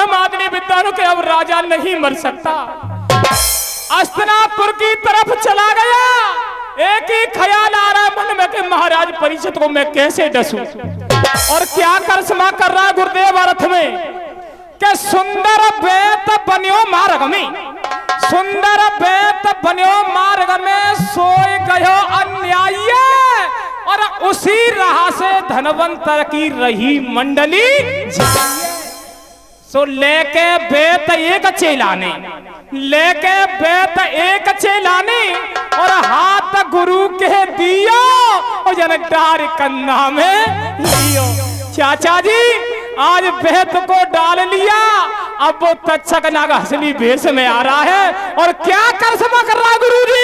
परमात्मा विद्वानों के अब राजा नहीं मर सकता। हस्तिनापुर की तरफ चला गया। एक ही ख्याल आ रहा मन में कि महाराज परीक्षित को मैं कैसे डसूं और क्या करिश्मा कर रहा है गुरुदेव अर्थ में कि सुंदर बेत बन्यो मार्ग में, सुंदर बेत बन्यो मार्ग में सोए गयो अन्याय और उसी राह से धनवंतर की रही मंडली। सो लेके बेत एक चेलाने, लेके बेत एक चेलाने और हाथ गुरु के दियो और जनकदार कन्ना में लियो। चाचा जी आज बेत को डाल लिया, अब वो तक्षक नाग असली भेष में आ रहा है और क्या करिश्मा कर रहा गुरु जी।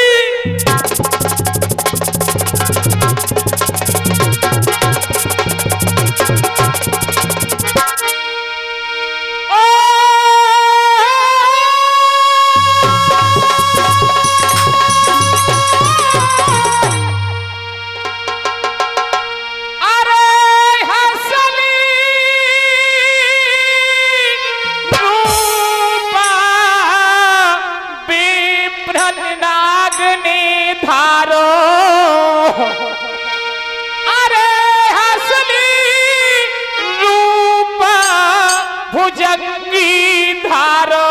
भुजंगी धारो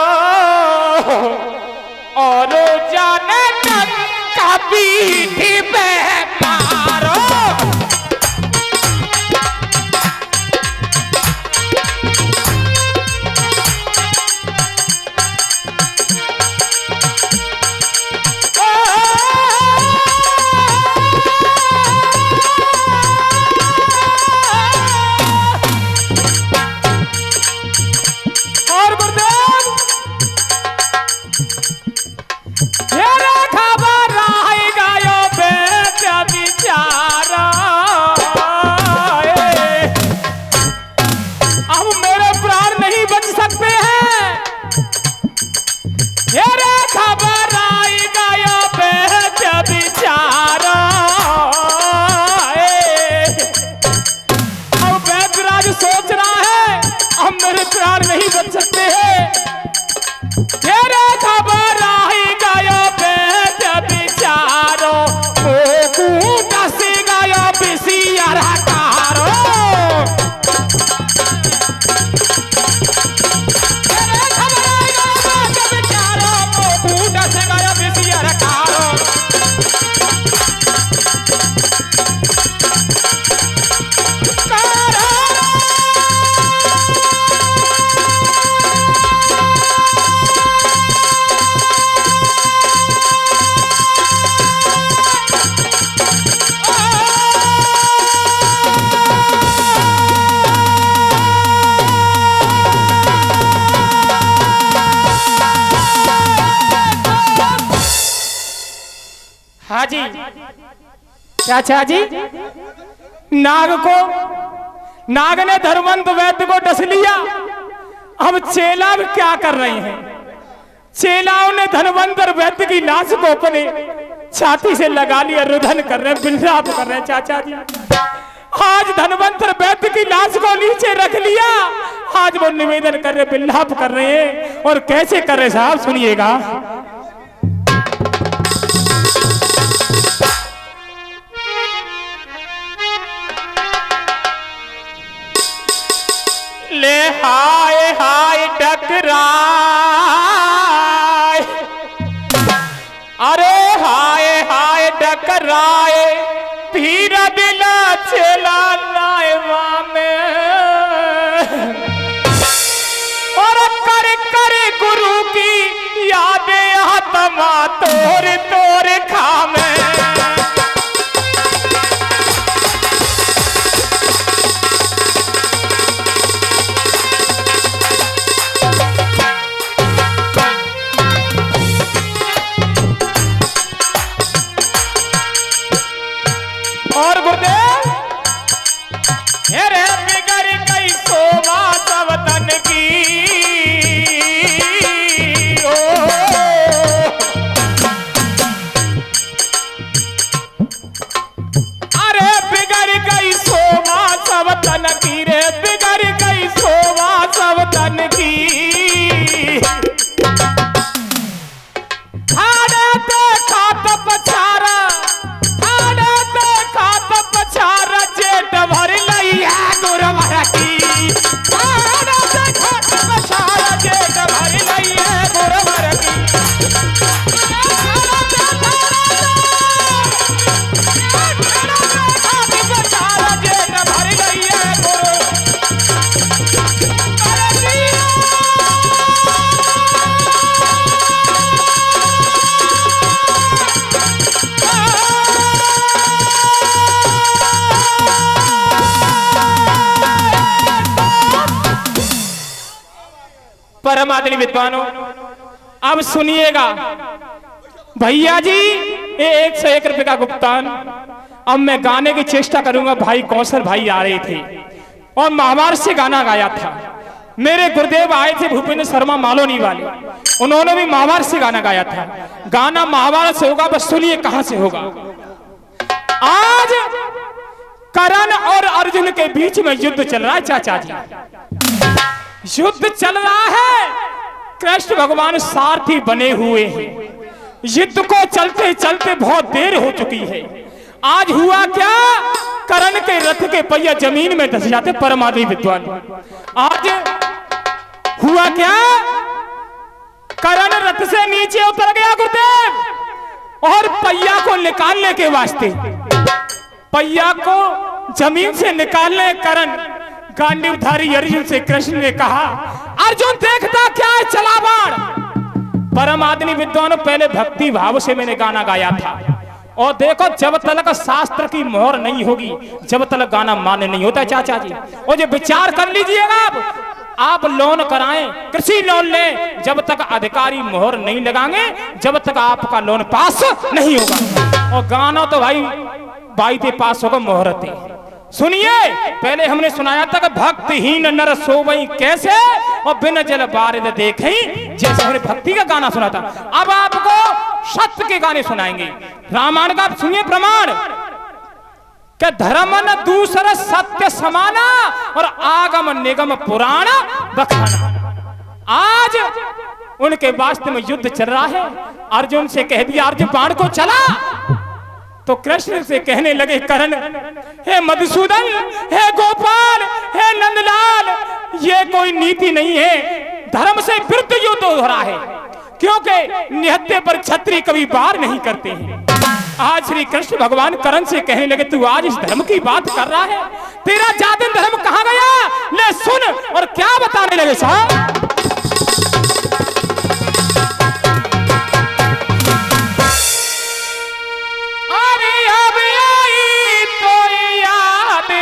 और जाने का पीठी पे मारो। नहीं बच सकते हैं। तेरे खबर आई गयो बेट बिचारो दसी गयो बिसियर कारो। तेरे खबर आई गयो बेट बिचारो दसी गयो बिसियर कारो। हाजी चाचा जी नाग ने धर्मंत वैद्य को डस लिया। अब चेला भी क्या कर रहे हैं? चेलाओं ने धनवंतर वैद्य की लाश को अपने छाती से लगा लिया, रुदन कर रहे, बिलराप कर रहे। चाचा जी आज धनवंतर वैद्य की लाश को नीचे रख लिया, आज वो निवेदन कर रहे, बिलराप कर रहे हैं। और कैसे कर रहे साहब सुनिएगा। ले हाय हाय टकराए, अरे हाय हाय टकराए फिर दिला चला नायवा में। और कर कर गुरु की यादें आत्मा तोर तोर खामे। और गुरुदेव बिगड़ गई शोभा सब तन की। परम आदरणीय विद्वानों, अब सुनिएगा भैया जी, ये 101 रुपए का भुगतान। अब मैं गाने की चेष्टा करूंगा। भाई कौशल भाई आ रहे थे और महाभारत से गाना गाया था। मेरे गुरुदेव आए थे भूपेंद्र शर्मा मालोनी वाले, उन्होंने भी महाभारत से गाना गाया था। गाना महाभारत से होगा, बस सुनिए कहां से होगा। आज करण और अर्जुन के बीच में युद्ध चल रहा है चाचा जी, युद्ध चल रहा है। कृष्ण भगवान सारथी बने हुए हैं। युद्ध को चलते चलते बहुत देर हो चुकी है। आज हुआ क्या, करण के रथ के पहिया जमीन में धस जाते। परम आदरणीय विद्वान, आज हुआ क्या, करण रथ से नीचे उतर गया गुरुदेव, और पहिया को निकालने के वास्ते, पहिया को जमीन से निकालने करण गांडीवधारी अर्जुन से कृष्ण ने कहा, अर्जुन देखता क्या है, चला बाण। परम आदरणीय विद्वानों, पहले भक्ति भाव से मैंने गाना गाया था। और देखो, जब तक शास्त्र की मोहर नहीं होगी, जब तक गाना मान्य नहीं होता चाचा जी। और जो विचार कर लीजिएगा, आप लोन कराएं, कृषि लोन लें, जब तक अधिकारी मोहर नहीं लगाएंगे, जब तक आपका लोन पास नहीं होगा। और गाना तो भाई बाईते पास होगा मोहरते। सुनिए, पहले हमने सुनाया था कि भक्तिहीन नर सोवई कैसे, और बिन जल बारिद देखें जैसे। हमने भक्ति का गाना सुना था। अब आपको सत्य के गाने सुनाएंगे। रामायण का सुनिए प्रमाण कि धर्म न दूसरा सत्य समाना, और आगम निगम पुराण बखाना। आज उनके वास्तव में युद्ध चल रहा है। अर्जुन से कह दिया, अर्जुन बाण को चला। तो कृष्ण से कहने लगे, करण, हे मधुसूदन, हे गोपाल, हे नंदलाल, ये कोई नीति नहीं है। धर्म से विरुद्ध युद्ध हो रहा है, क्योंकि निहत्थे पर छत्री कभी वार नहीं करते हैं। आज श्री कृष्ण भगवान करण से कहने लगे, तू आज इस धर्म की बात कर रहा है, तेरा जातिन धर्म कहां गया, ले सुन। और क्या बताने लगे साहब,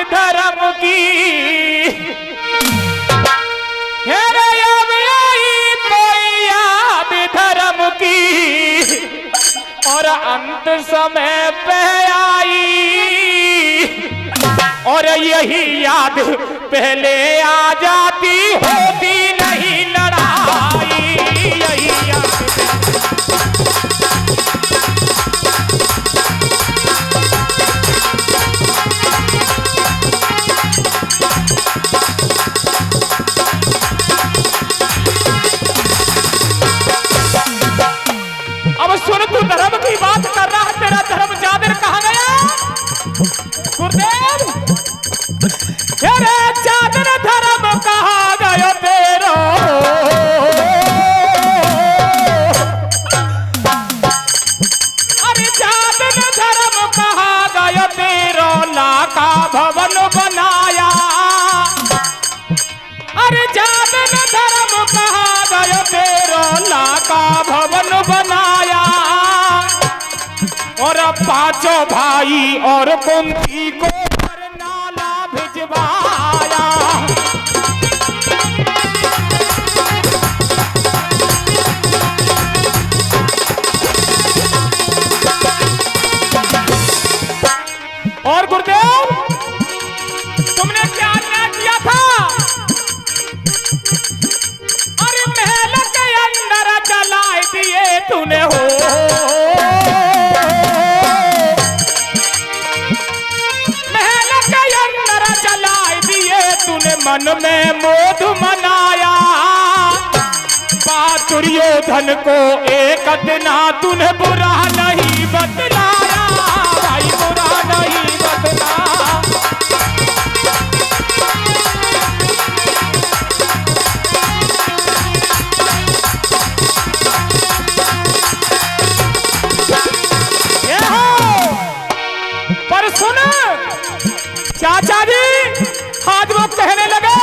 धर्म की धर्म की, और अंत समय पे आई, और यही याद पहले आ जाती, होती नहीं लड़ाई। यही याद तू धर्म की बात कर रहा है, तेरा धर्म जादिर कहां गया गुरुदेव, तेरे जादिर धर्म कहां गया तेरा, अरे जादिर धर्म कहां गया तेरा, लाका भवन बनाया, अरे जादिर धर्म कहां गया तेरा, लाका भवन बनाया, और पांचों भाई और कुंती को नाला भिजवाया। और गुरुदेव, तुमने क्या अन्याय किया था, अरे महल के अंदर जलाए दिए तूने हो, मन में मोद मनाया, दुर्योधन को एक दिना तूने बुरा नहीं बतलाया, भाई बुरा नहीं बतलाया। पर सुन चाचा जी, आज वो कहने लगे,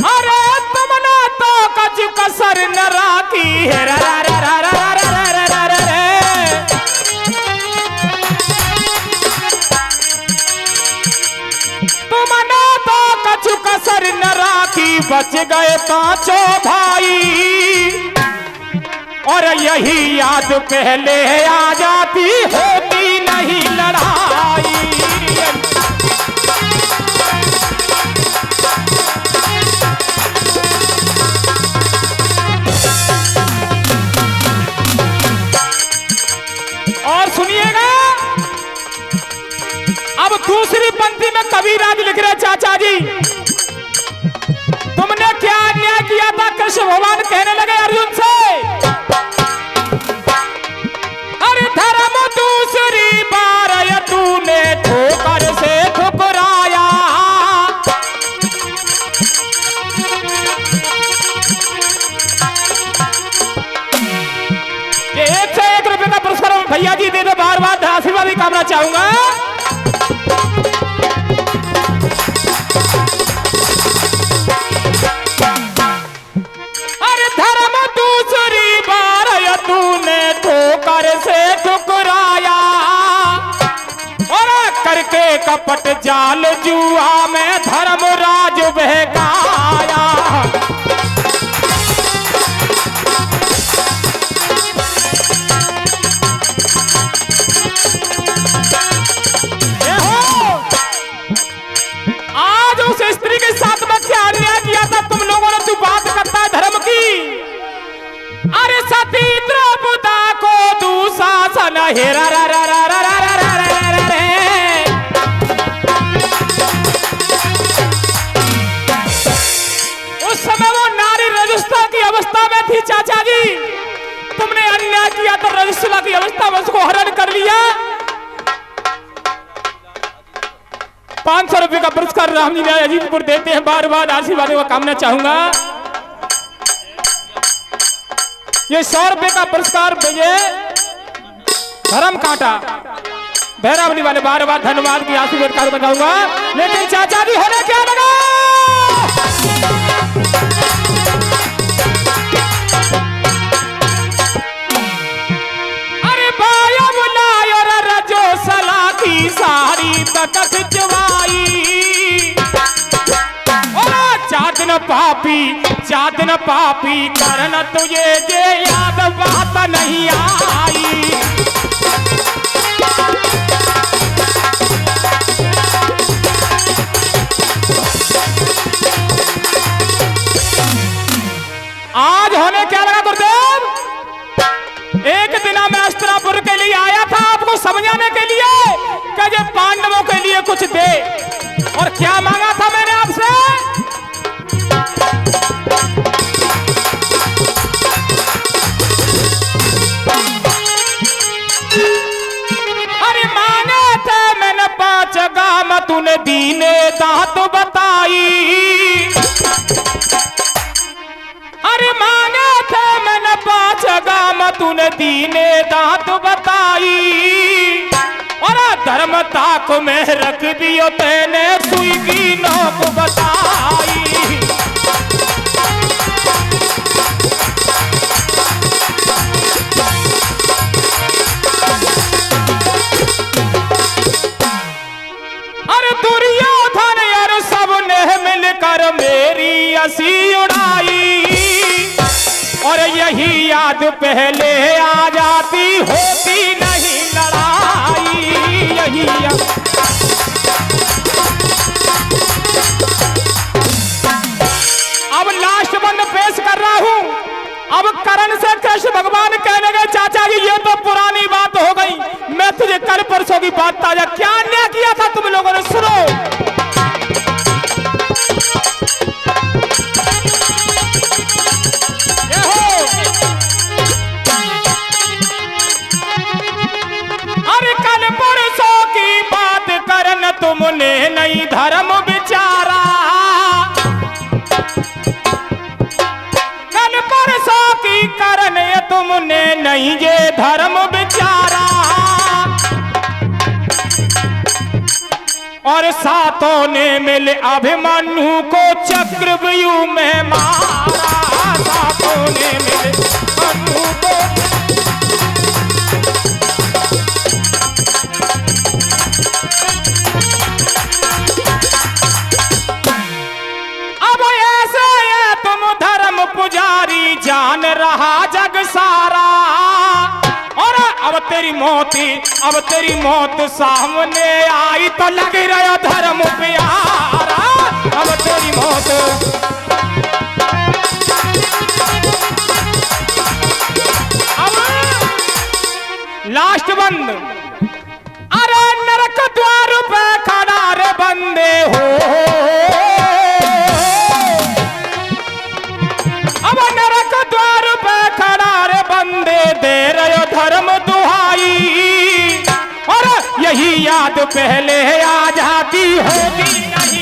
अरे तुमने तो कछु कसर न राखी है, रे रे रे रे रे रे रे रे रे। बाकी बच गए पांचों भाई, और यही याद पहले आ जाती होती नहीं लड़ाई। और सुनिएगा, अब दूसरी पंक्ति में कबीरदास लिख रहे चाचा जी, तुमने क्या अन्याय किया था? कृष्ण भगवान कहने लगे अर्जुन से, अरे धर्म दूसरी बार तूने ठोकर से ठुकराया, ₹1 का पुरस्कार भैया जी दे दो, बार बार आशीर्वाद भी कामना चाहूंगा। अरे धर्म दूसरी बार तूने ठोकर से ठुकराया, और करके कपट जाल जुआ में धर्मराज बहकाया। आज उस स्त्री के साथ में क्या अन्याय किया था तुम लोगों ने? तू बात करता है धर्म की। अरे सती द्रौपदा को दुशासन हेरा रा रा रा रा रा रा रा रा रे। उस समय वो नारी रजस्वला की अवस्था में थी चाचा जी, तुमने अन्याय किया तो रजस्वला की अवस्था में उसको हरण कर लिया। ₹500 का पुरस्कार राम जी अजीतपुर देते हैं, बार बार आशीर्वाद का कामना चाहूंगा। ये ₹100 का पुरस्कार विजय धर्म कांटा भैरावली वाले बार बार धन्यवाद की आशीर्वाद का बताऊंगा। लेकिन चाचा जी होने क्या लगा? अरे बाया बुलायो रजो सला की सारी तक खिंचवाई, चादन पापी करन तुझे जे याद बात नहीं आई। आज होने क्या लगा गुरुदेव? एक दिन मैं अस्तिनापुर के लिए आया था आपको समझाने के लिए कि ये पांडवों के लिए कुछ दे, और क्या मांगा था मैंने आपसे? अरे मांगे थे मैंने 5 गाम, तूने दीने दात बताई। अरे मांगे थे मैंने 5 गाम, तूने दीने दात बताई, और धर्म ताक में रख दियो तेने सुई की नोक बताई। अरे दुर्योधन यार सबने मिलकर मेरी हंसी उड़ाई, और यही याद पहले आ जाती होती नहीं लड़ाई। यही याद अब लास्ट बंद पेश कर रहा हूं। अब करण से कृष्ण भगवान कहने गए चाचा जी ये तो पुरानी बात हो गई, मैं तुझे कल परसों की बात ताजा, क्या अन्याय किया था तुम लोगों ने, सुनो। अरे कल परसों की बात करन तुमने नहीं धर्म विचारा, कल परसों की करन तुमने नहीं ये धर्म विचारा, और सातों ने मिल अभिमन्यु को चक्रव्यूह में मारा, सातों ने मिल अभिमन्यु को। अब ऐसे जान रहा जग सारा। और अब तेरी मौत सामने आई तो लग रहा धर्म प्यारा। अब तेरी मौत अब लास्ट बंद। अरे नरक द्वार पे खड़ा रे बंदे हो, अब नरक द्वार पे खड़ा रे बंदे, दे रहे धर्म दुहाई। और यही याद पहले आ जाती होती नहीं